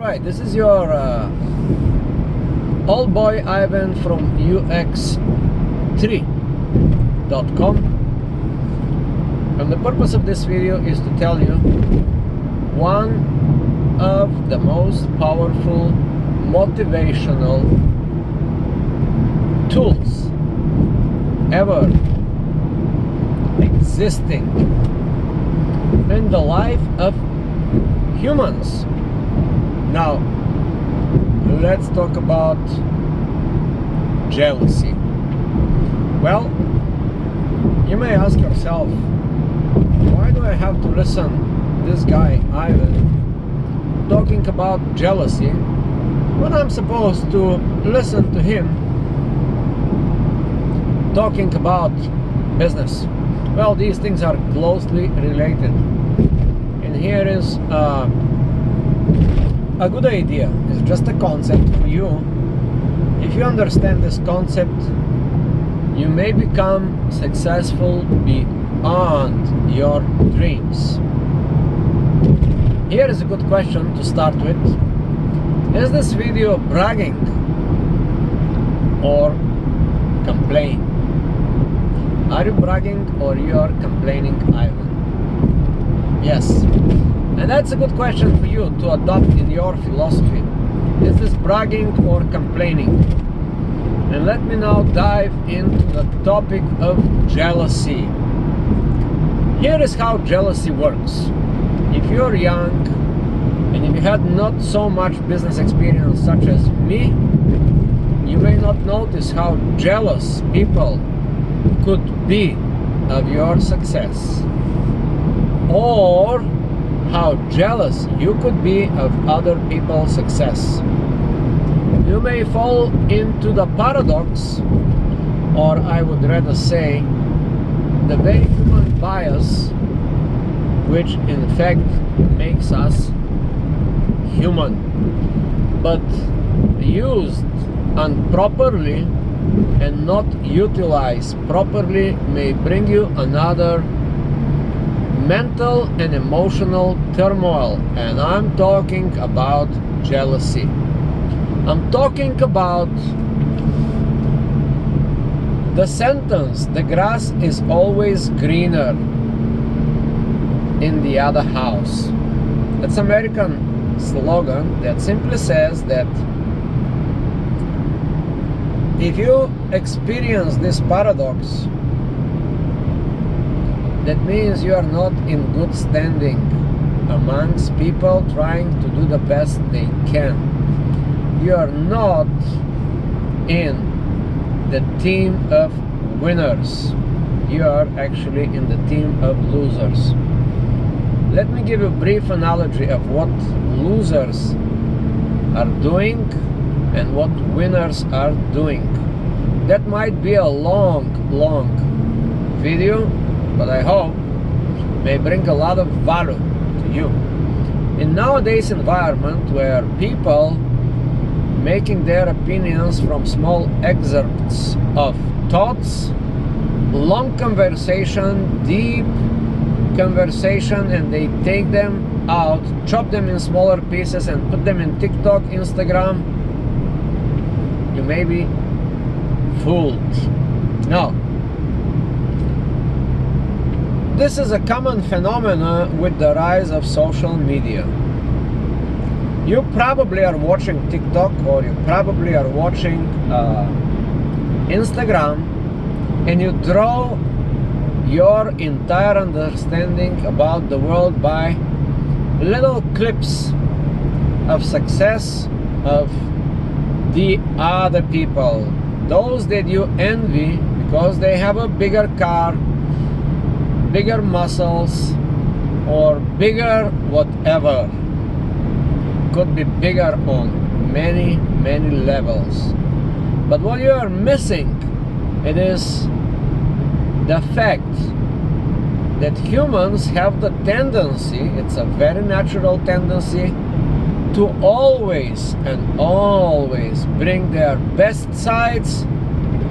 Alright, this is your old boy Ivan from ux3.com, and the purpose of this video is to tell you one of the most powerful motivational tools ever existing in the life of humans. Now, let's talk about jealousy. Well, you may ask yourself, why do I have to listen to this guy Ivan talking about jealousy when I'm supposed to listen to him talking about business? Well, these things are closely related, and here is a good idea. It's just a concept for you. If you understand this concept, you may become successful beyond your dreams. Here is a good question to start with. Is this video bragging or complaining? Are you bragging or you are complaining, Ivan? Yes. And that's a good question for you to adopt in your philosophy. Is this bragging or complaining? And let me now dive into the topic of jealousy. Here is how jealousy works. If you're young and if you had not so much business experience such as me, you may not notice how jealous people could be of your success, or how jealous you could be of other people's success. You may fall into the paradox, or I would rather say the very human bias, which in fact makes us human, but used improperly and not utilized properly may bring you another mental and emotional turmoil. And I'm talking about jealousy. I'm talking about the sentence, the grass is always greener in the other house. That's an American slogan that simply says that if you experience this paradox, that means you are not in good standing amongst people trying to do the best they can. You are not in the team of winners. You are actually in the team of losers. Let me give you a brief analogy of what losers are doing and what winners are doing. That might be a long video, but I hope may bring a lot of value to you. In nowadays environment where people making their opinions from small excerpts of thoughts, long conversation, deep conversation, and they take them out, chop them in smaller pieces and put them in TikTok, Instagram, you may be fooled. Now, this is a common phenomenon with the rise of social media. You probably are watching TikTok, or you probably are watching Instagram, and you draw your entire understanding about the world by little clips of success of the other people, those that you envy because they have a bigger car, bigger muscles, or bigger whatever. Could be bigger on many levels. But what you are missing, it is the fact that humans have the tendency, it's a very natural tendency, to always bring their best sides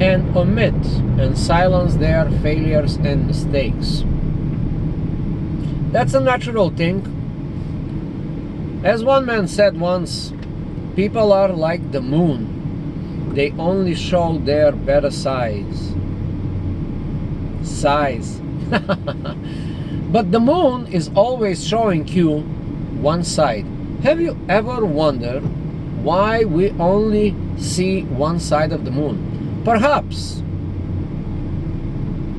and omit and silence their failures and mistakes. That's a natural thing. As one man said once, people are like the moon. They only show their better size. But the moon is always showing you one side. Have you ever wondered why we only see one side of the moon? Perhaps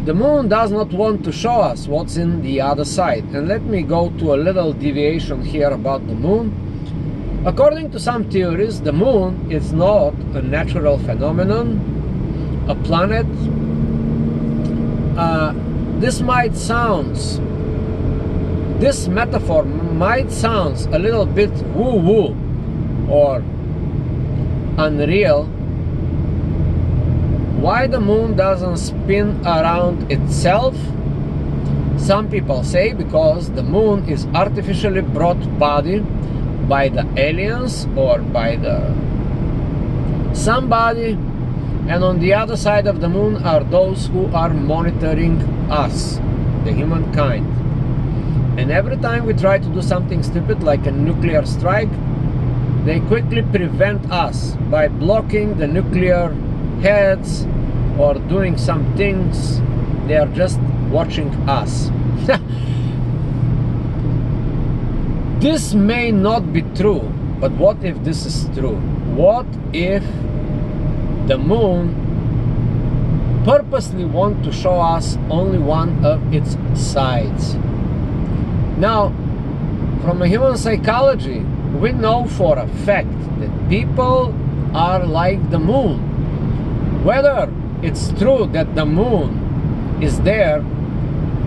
the moon does not want to show us what's in the other side. And let me go to a little deviation here about the moon. According to some theories, the moon is not a natural phenomenon, a planet. This metaphor might sound a little bit woo-woo or unreal. Why the moon doesn't spin around itself? Some people say because the moon is artificially brought body by the aliens or by somebody, and on the other side of the moon are those who are monitoring us, the humankind. And every time we try to do something stupid like a nuclear strike, they quickly prevent us by blocking the nuclear heads or doing some things. They are just watching us. This may not be true, but what if this is true? What if the moon purposely wants to show us only one of its sides? Now, from a human psychology, we know for a fact that people are like the moon. Whether it's true that the moon is there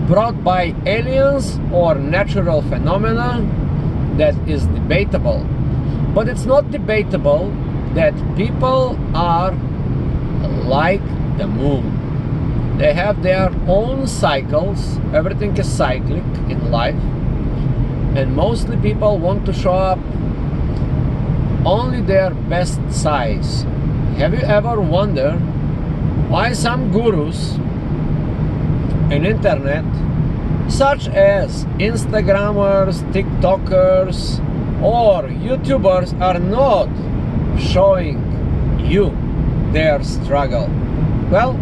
brought by aliens or natural phenomena, that is debatable. But it's not debatable that people are like the moon. They have their own cycles. Everything is cyclic in life. And mostly people want to show up only their best size. Have you ever wondered why some gurus in internet, such as Instagrammers, TikTokers, or YouTubers, are not showing you their struggle? Well,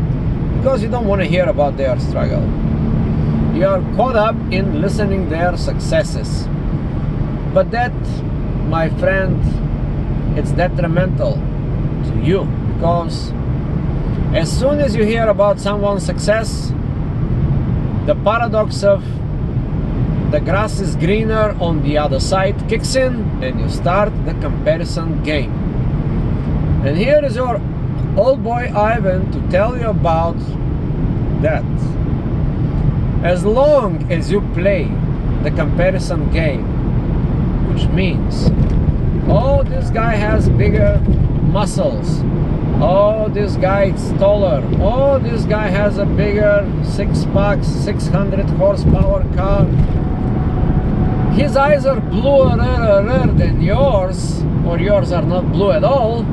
because you don't want to hear about their struggle. You are caught up in listening their successes. But that, my friend, it's detrimental to you, because as soon as you hear about someone's success, the paradox of the grass is greener on the other side kicks in, and you start the comparison game. And here is your old boy Ivan to tell you about that. As long as you play the comparison game, which means, oh, this guy has bigger muscles, oh, this guy is taller, oh, this guy has a bigger six-pack, 600 horsepower car, his eyes are bluer than yours, or yours are not blue at all,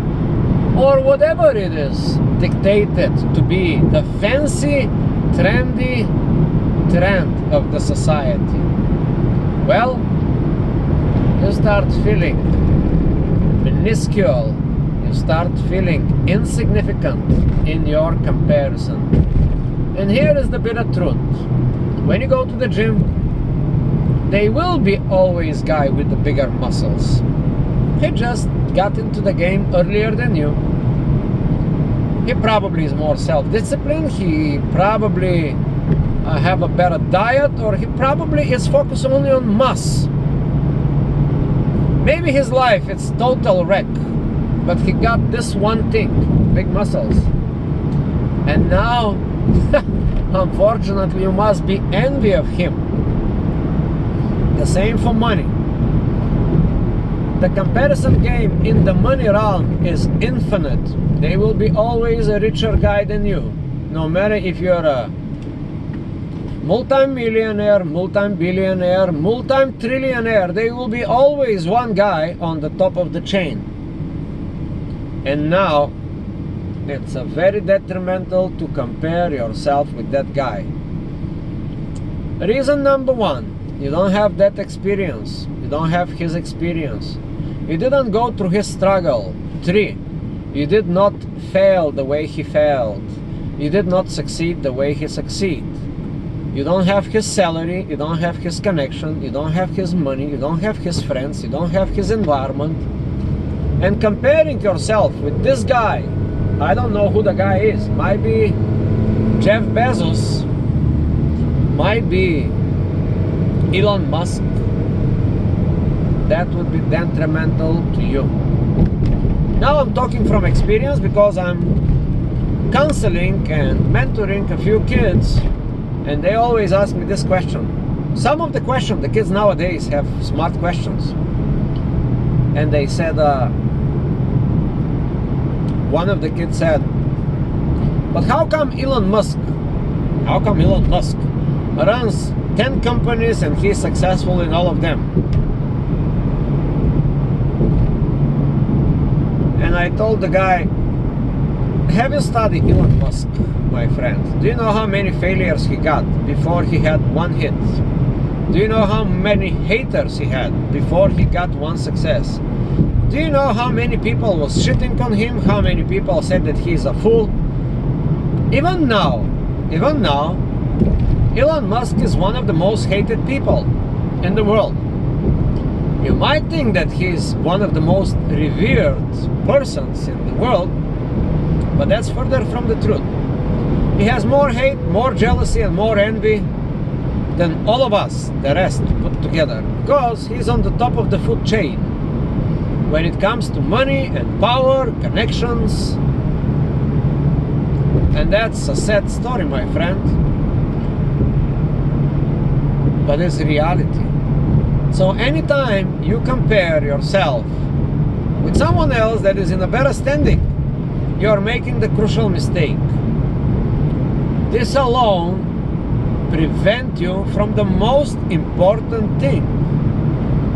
or whatever it is dictated to be the fancy, trendy trend of the society. Well, you start feeling minuscule, you start feeling insignificant in your comparison. And here is the bitter truth. When you go to the gym, there will be always a guy with the bigger muscles. He just got into the game earlier than you. He probably is more self-disciplined, he probably have a better diet, or he probably is focused only on mass. Maybe his life is total wreck, but he got this one thing, big muscles. And now, unfortunately, you must be envy of him. The same for money. The comparison game in the money realm is infinite. There will be always a richer guy than you. No matter if you're a multi-millionaire, multi-billionaire, multi-trillionaire, there will be always one guy on the top of the chain. And now, it's a very detrimental to compare yourself with that guy. Reason number one, You don't have that experience. You don't have his experience. You didn't go through his struggle. 3. You did not fail the way he failed. You did not succeed the way he succeeded. You don't have his salary, you don't have his connection, you don't have his money, you don't have his friends, you don't have his environment. And comparing yourself with this guy, I don't know who the guy is. Might be Jeff Bezos, might be Elon Musk. That would be detrimental to you. Now I'm talking from experience because I'm counseling and mentoring a few kids, and they always ask me this question. Some of the questions, the kids nowadays have smart questions. And they said, one of the kids said, but how come Elon Musk runs 10 companies and he's successful in all of them? And I told the guy, have you studied Elon Musk, my friend? Do you know how many failures he got before he had one hit? Do you know how many haters he had before he got one success? Do you know how many people was shitting on him? How many people said that he's a fool? Even now, Elon Musk is one of the most hated people in the world. You might think that he's one of the most revered persons in the world, but that's further from the truth. He has more hate, more jealousy, and more envy than all of us, the rest put together, because he's on the top of the food chain when it comes to money and power, connections. And that's a sad story, my friend, but it's reality. So anytime you compare yourself with someone else that is in a better standing, you're making the crucial mistake. This alone prevents you from the most important thing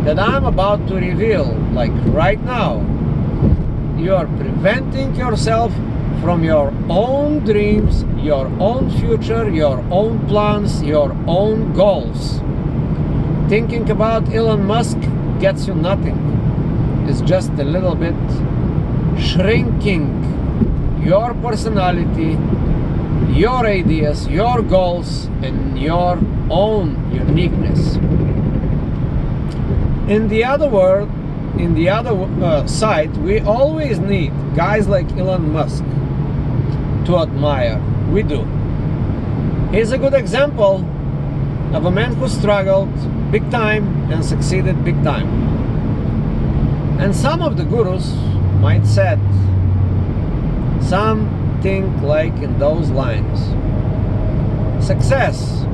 that I'm about to reveal, like right now. You are preventing yourself from your own dreams, your own future, your own plans, your own goals. Thinking about Elon Musk gets you nothing. It's just a little bit shrinking your personality, your ideas, your goals, and your own uniqueness. In the other world, in the other side, we always need guys like Elon Musk to admire. We do. He's a good example of a man who struggled big time and succeeded big time. And some of the gurus might said something like in those lines: success,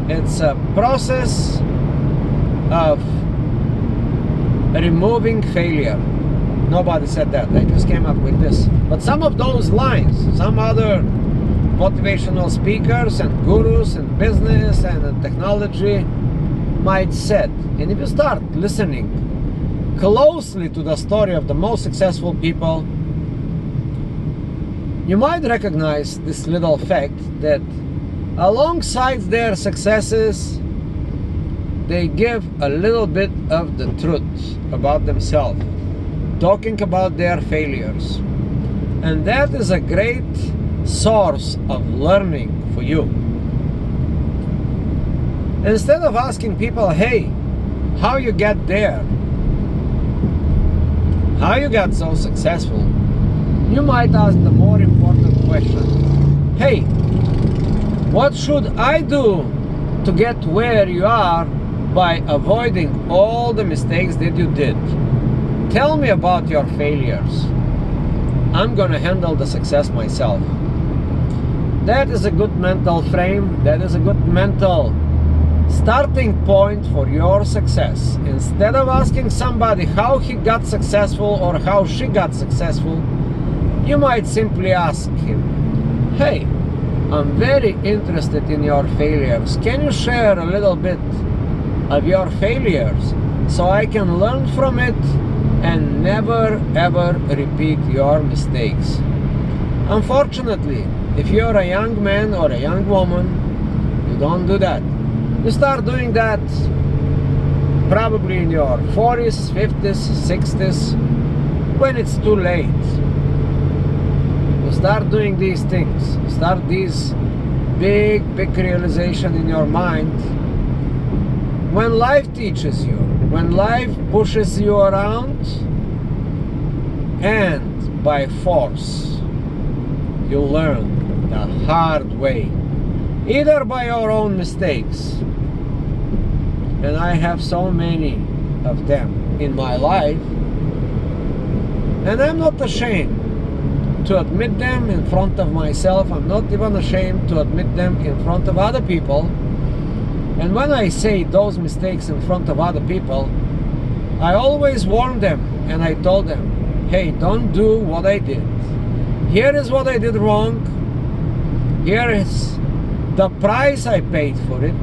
it's a process of removing failure. Nobody said that. I just came up with this. But some of those lines, some other motivational speakers and gurus and business and technology might said. And if you start listening closely to the story of the most successful people, you might recognize this little fact that alongside their successes, they give a little bit of the truth about themselves, talking about their failures. And that is a great source of learning for you. Instead of asking people, hey, how you get there, how you got so successful, you might ask the more important question: hey, what should I do to get where you are by avoiding all the mistakes that you did? Tell me about your failures. I'm gonna handle the success myself. That is a good mental frame. That is a good mental starting point for your success. Instead of asking somebody how he got successful or how she got successful, you might simply ask him, hey, I'm very interested in your failures. Can you share a little bit of your failures so I can learn from it and never ever repeat your mistakes? Unfortunately, if you're a young man or a young woman You don't do that. You start doing that probably in your 40s, 50s, 60s, when it's too late. You start doing these things. You start these big realization in your mind when life teaches you, when life pushes you around, and by force you learn the hard way, either by your own mistakes, and I have so many of them in my life, and I'm not ashamed to admit them in front of myself. I'm not even ashamed to admit them in front of other people. And when I say those mistakes in front of other people, I always warn them and I told them, hey, don't do what I did. Here is what I did wrong. Here is the price I paid for it.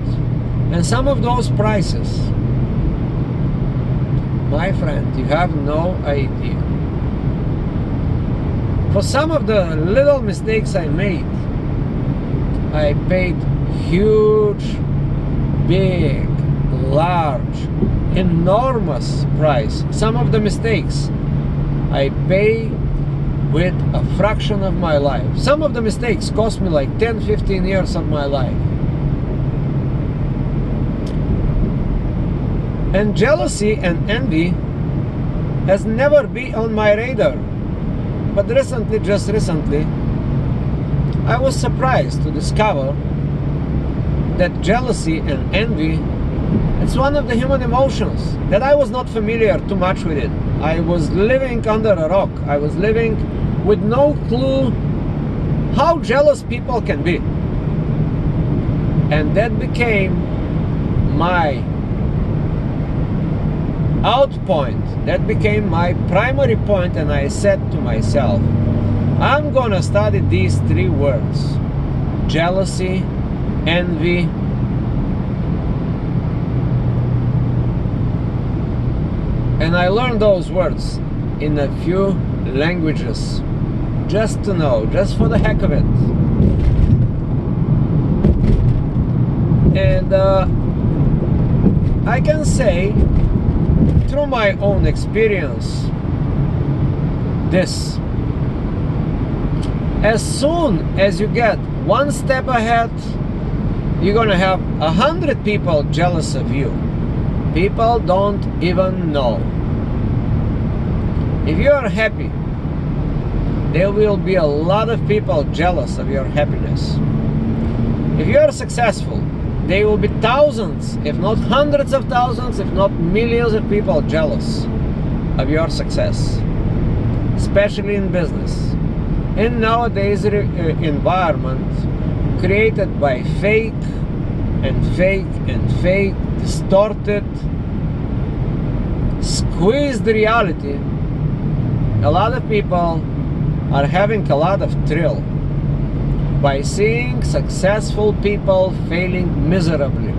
And some of those prices, my friend, you have no idea. For some of the little mistakes I made, I paid huge, big, large, enormous price. Some of the mistakes I pay with a fraction of my life. Some of the mistakes cost me like 10, 15 years of my life. And jealousy and envy has never been on my radar. But recently, just recently, I was surprised to discover that jealousy and envy, it's one of the human emotions, that I was not familiar too much with it. I was living under a rock. I was living with no clue how jealous people can be. And that became my out point. That became my primary point, and I said to myself, I'm gonna study these three words: jealousy, envy, and I learned those words in a few languages, just to know, just for the heck of it. And I can say, through my own experience, this: as soon as you get one step ahead, you're gonna have 100 people jealous of you. People don't even know. If you are happy, there will be a lot of people jealous of your happiness. If you are successful, there will be thousands, if not hundreds of thousands, if not millions of people jealous of your success, especially in business. In nowadays environment created by fake and fake and fake, distorted, squeezed reality, a lot of people are having a lot of thrill by seeing successful people failing miserably.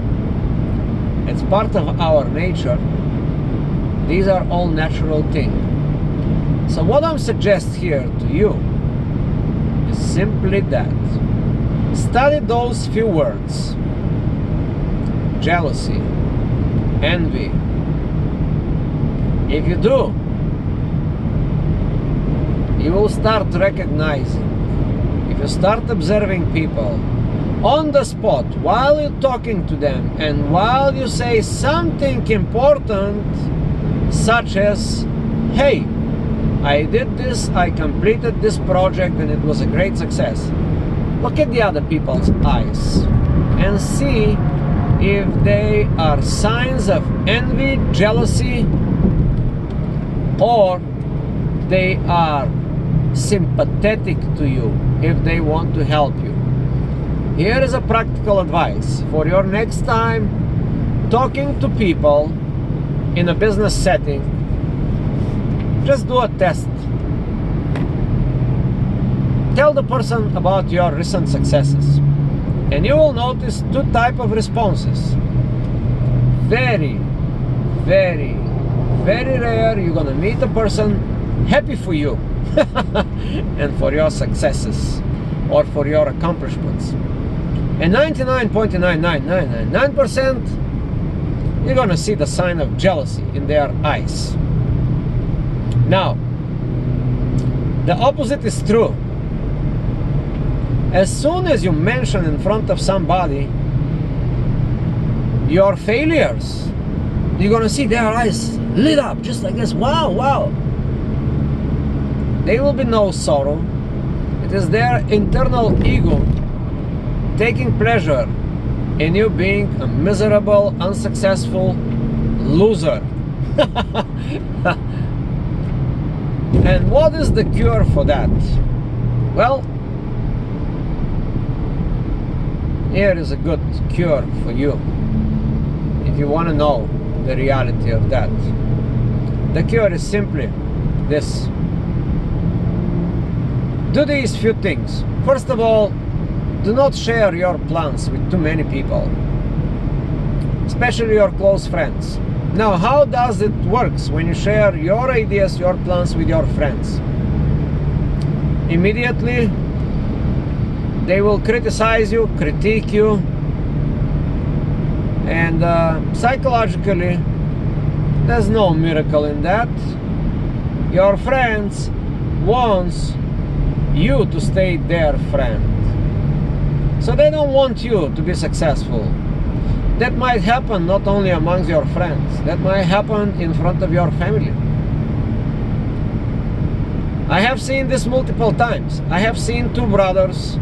It's part of our nature. These are all natural things. So what I'm suggesting here to you is simply that. Study those few words: jealousy, envy. If you do, you will start recognizing. If you start observing people on the spot while you're talking to them, and while you say something important, such as, hey, I did this, I completed this project and it was a great success. Look at the other people's eyes and see if they are signs of envy, jealousy, or they are sympathetic to you, if they want to help you. Here is a practical advice for your next time talking to people in a business setting. Just do a test. Tell the person about your recent successes, and you will notice two types of responses. Very, very, very rare you're gonna meet a person happy for you and for your successes or for your accomplishments. And 99.99999% you're gonna see the sign of jealousy in their eyes. Now, the opposite is true. As soon as you mention in front of somebody your failures, you're gonna see their eyes lit up just like this. Wow, wow. There will be no sorrow. It is their internal ego taking pleasure in you being a miserable, unsuccessful loser. And what is the cure for that? Well, here is a good cure for you if you want to know the reality of that. The cure is simply this. Do these few things. First of all, do not share your plans with too many people, especially your close friends. Now, how does it work when you share your ideas, your plans with your friends? Immediately, they will criticize you, critique you, and psychologically, there's no miracle in that. Your friends wants you to stay their friend. So they don't want you to be successful. That might happen not only amongst your friends, that might happen in front of your family. I have seen this multiple times. I have seen two brothers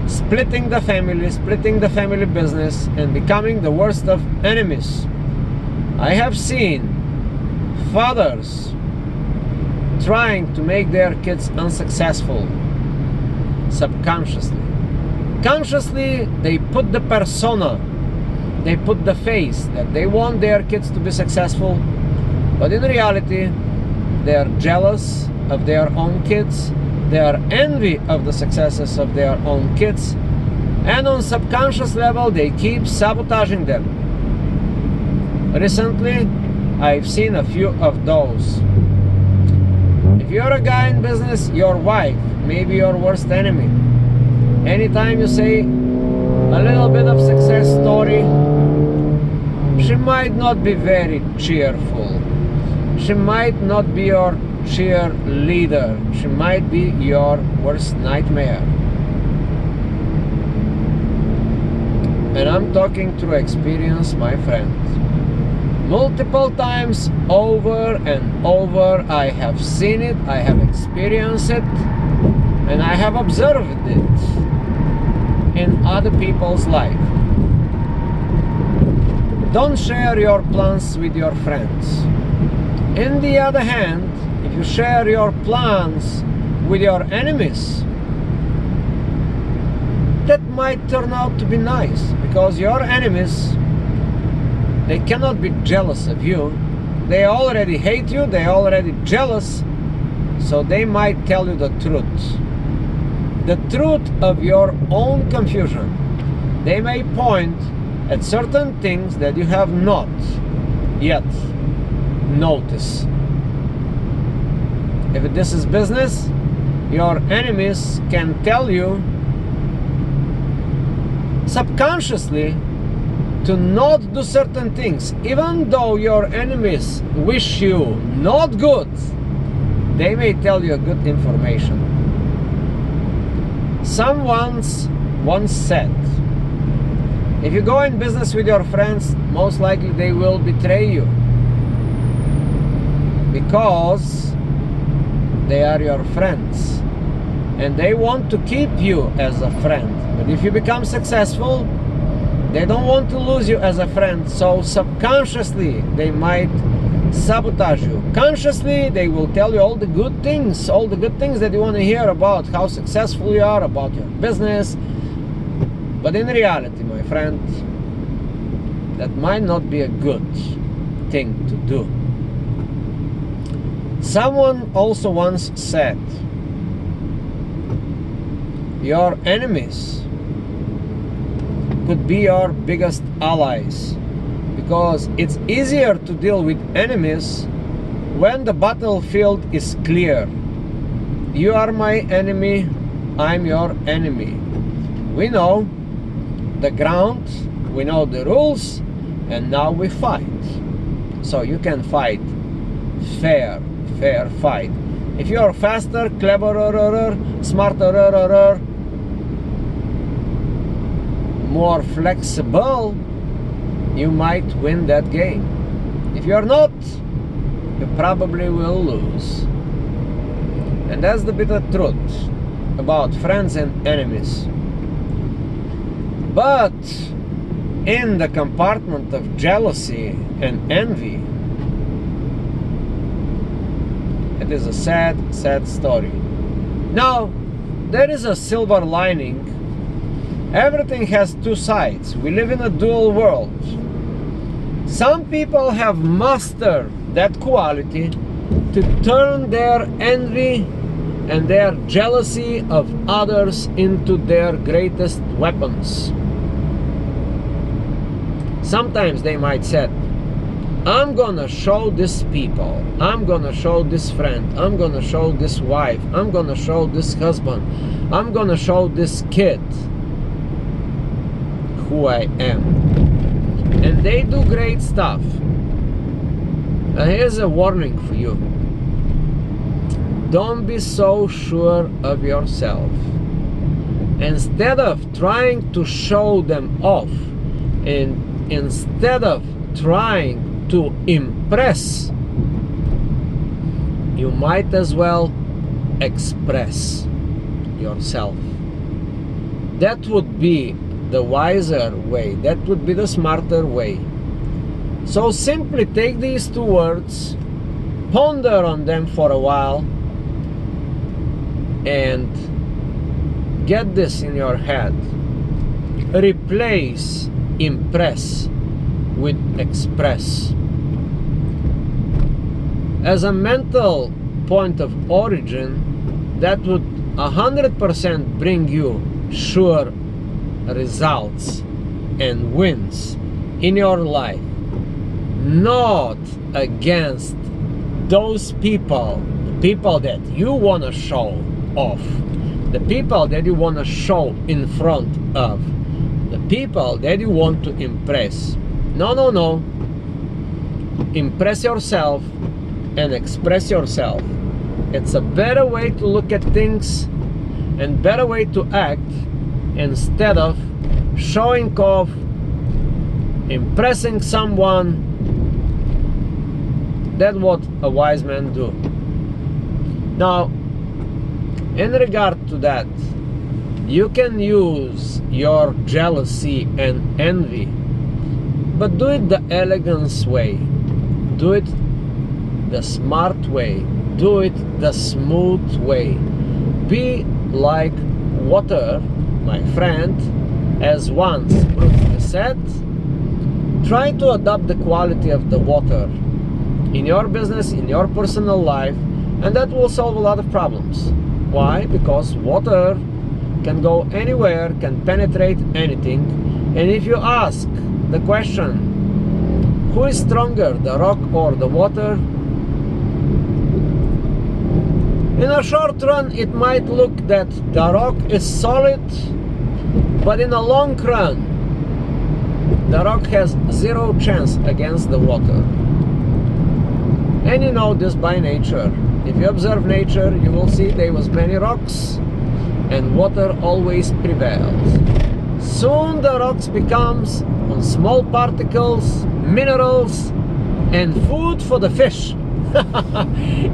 splitting the family business and becoming the worst of enemies. I have seen fathers trying to make their kids unsuccessful subconsciously. Consciously, they put the persona, they put the face that they want their kids to be successful, but in reality, they are jealous of their own kids, they are envy of the successes of their own kids, and on subconscious level, they keep sabotaging them. Recently, I've seen a few of those. If you're a guy in business, your wife may be your worst enemy. Anytime you say a little bit of success story, she might not be very cheerful. She might not be your cheerleader. She might be your worst nightmare. And I'm talking through experience, my friend. Multiple times over and over, I have seen it, I have experienced it, and I have observed it in other people's life. Don't share your plans with your friends. On the other hand, if you share your plans with your enemies, that might turn out to be nice, because your enemies, they cannot be jealous of you. They already hate you, they already jealous, so they might tell you the truth. The truth of your own confusion. They may point at certain things that you have not yet noticed. If this is business, your enemies can tell you subconsciously to not do certain things. Even though your enemies wish you not good, they may tell you good information. Someone once said, if you go in business with your friends, most likely they will betray you, because they are your friends and they want to keep you as a friend. But if you become successful, they don't want to lose you as a friend, so subconsciously they might sabotage you. Consciously, they will tell you all the good things that you want to hear about how successful you are, about your business. But in reality, my friend, that might not be a good thing to do. Someone also once said, your enemies could be your biggest allies, because it's easier to deal with enemies when the battlefield is clear. You are my enemy, I'm your enemy. We know the ground, we know the rules, and now we fight. So you can fight fair fight. If you are faster, cleverer, smarter, more flexible, you might win that game. If you are not, you probably will lose. And that's the bitter truth about friends and enemies. But in the compartment of jealousy and envy, it is a sad, sad story. Now, there is a silver lining. Everything has two sides. We live in a dual world. Some people have mastered that quality to turn their envy and their jealousy of others into their greatest weapons. Sometimes they might say, I'm gonna show this people, I'm gonna show this friend, I'm gonna show this wife, I'm gonna show this husband, I'm gonna show this kid who I am. And they do great stuff. And here's a warning for you. Don't be so sure of yourself. Instead of trying to show them off, and instead of trying to impress, you might as well express yourself. That would be the wiser way. That would be the smarter way. So simply take these two words, ponder on them for a while, and get this in your head. Replace impress with express. As a mental point of origin, that would 100% bring you sure results and wins in your life. Not against those people, the people that you want to show off, the people that you want to show in front of, the people that you want to impress. No. Impress yourself and express yourself. It's a better way to look at things and better way to act instead of showing off, impressing someone. That's what a wise man do. Now, in regard to that, you can use your jealousy and envy, but do it the elegance way. Do it the smart way. Do it the smooth way. Be like water, my friend, as once Bruce said. Try to adopt the quality of the water in your business, in your personal life, and that will solve a lot of problems. Why? Because water can go anywhere, can penetrate anything. And if you ask the question, who is stronger, the rock or the water? In a short run, it might look that the rock is solid, but in a long run, the rock has zero chance against the water. And you know this by nature. If you observe nature, you will see there was many rocks, and water always prevails. Soon the rocks becomes on small particles, minerals, and food for the fish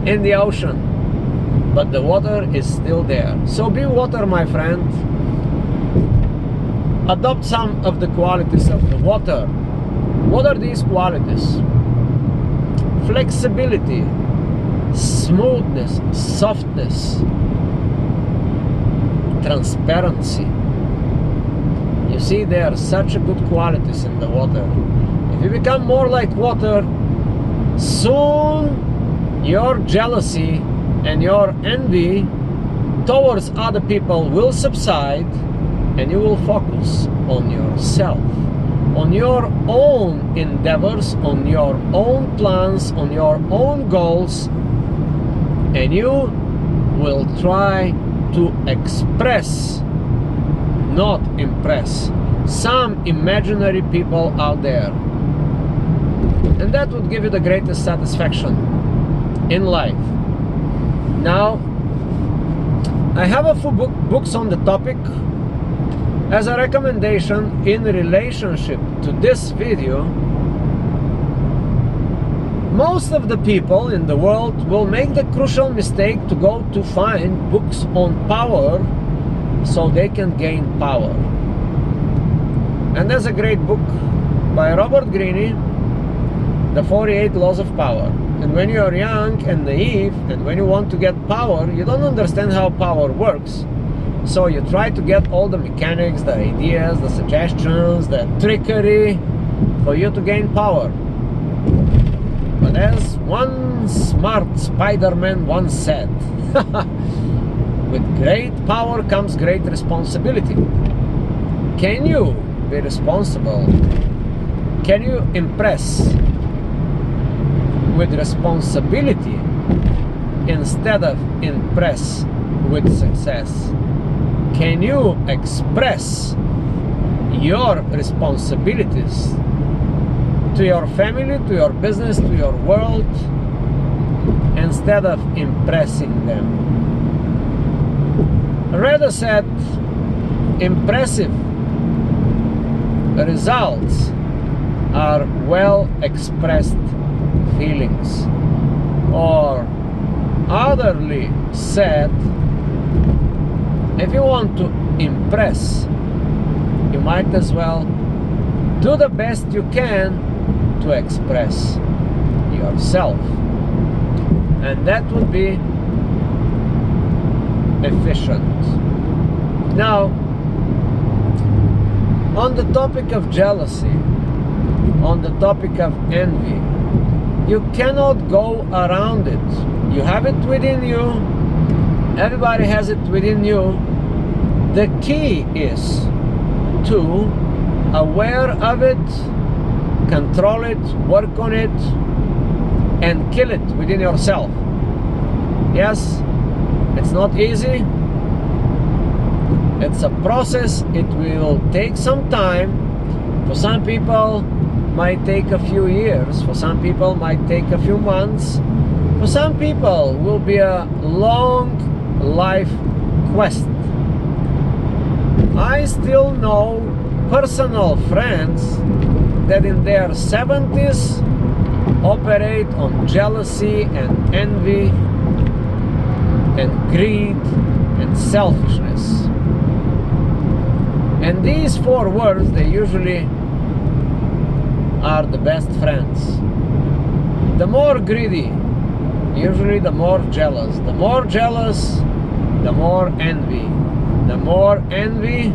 in the ocean. But the water is still there. So be water, my friend. Adopt some of the qualities of the water. What are these qualities? Flexibility, smoothness, softness, transparency. You see, there are such good qualities in the water. If you become more like water, soon your jealousy and your envy towards other people will subside, and you will focus on yourself, on your own endeavors, on your own plans, on your own goals, and you will try to express, not impress. some imaginary people out there. And that would give you the greatest satisfaction in life. Now, I have a few books on the topic as a recommendation in relationship to this video. Most of the people in the world will make the crucial mistake to go to find books on power so they can gain power. And there's a great book by Robert Greene, The 48 Laws of Power. And when you're young and naive, and when you want to get power, you don't understand how power works. So you try to get all the mechanics, the ideas, the suggestions, the trickery for you to gain power. But as one smart Spider-Man once said, with great power comes great responsibility. Can you be responsible? Can you impress with responsibility instead of impress with success? Can you express your responsibilities to your family, to your business, to your world, instead of impressing them? Rather said, impressive results are well expressed feelings. Or otherly said, if you want to impress, you might as well do the best you can to express yourself, and that would be efficient. Now, on the topic of jealousy, on the topic of envy, you cannot go around it. You have it within you. Everybody has it within you. The key is to aware of it, control it, work on it, and kill it within yourself. Yes, it's not easy. It's a process. It will take some time. For some people, might take a few years. For some people, might take a few months. For some people, will be a long life quest. I still know personal friends that in their 70s operate on jealousy and envy and greed and selfishness. And these four words, they usually are the best friends. The more greedy, usually the more jealous. The more jealous, the more envy. The more envy,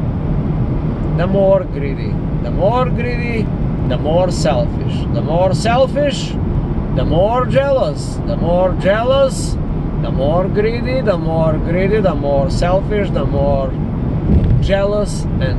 the more greedy. The more greedy, the more selfish. The more selfish, the more jealous. The more jealous, the more greedy. The more greedy, the more selfish. The more jealous and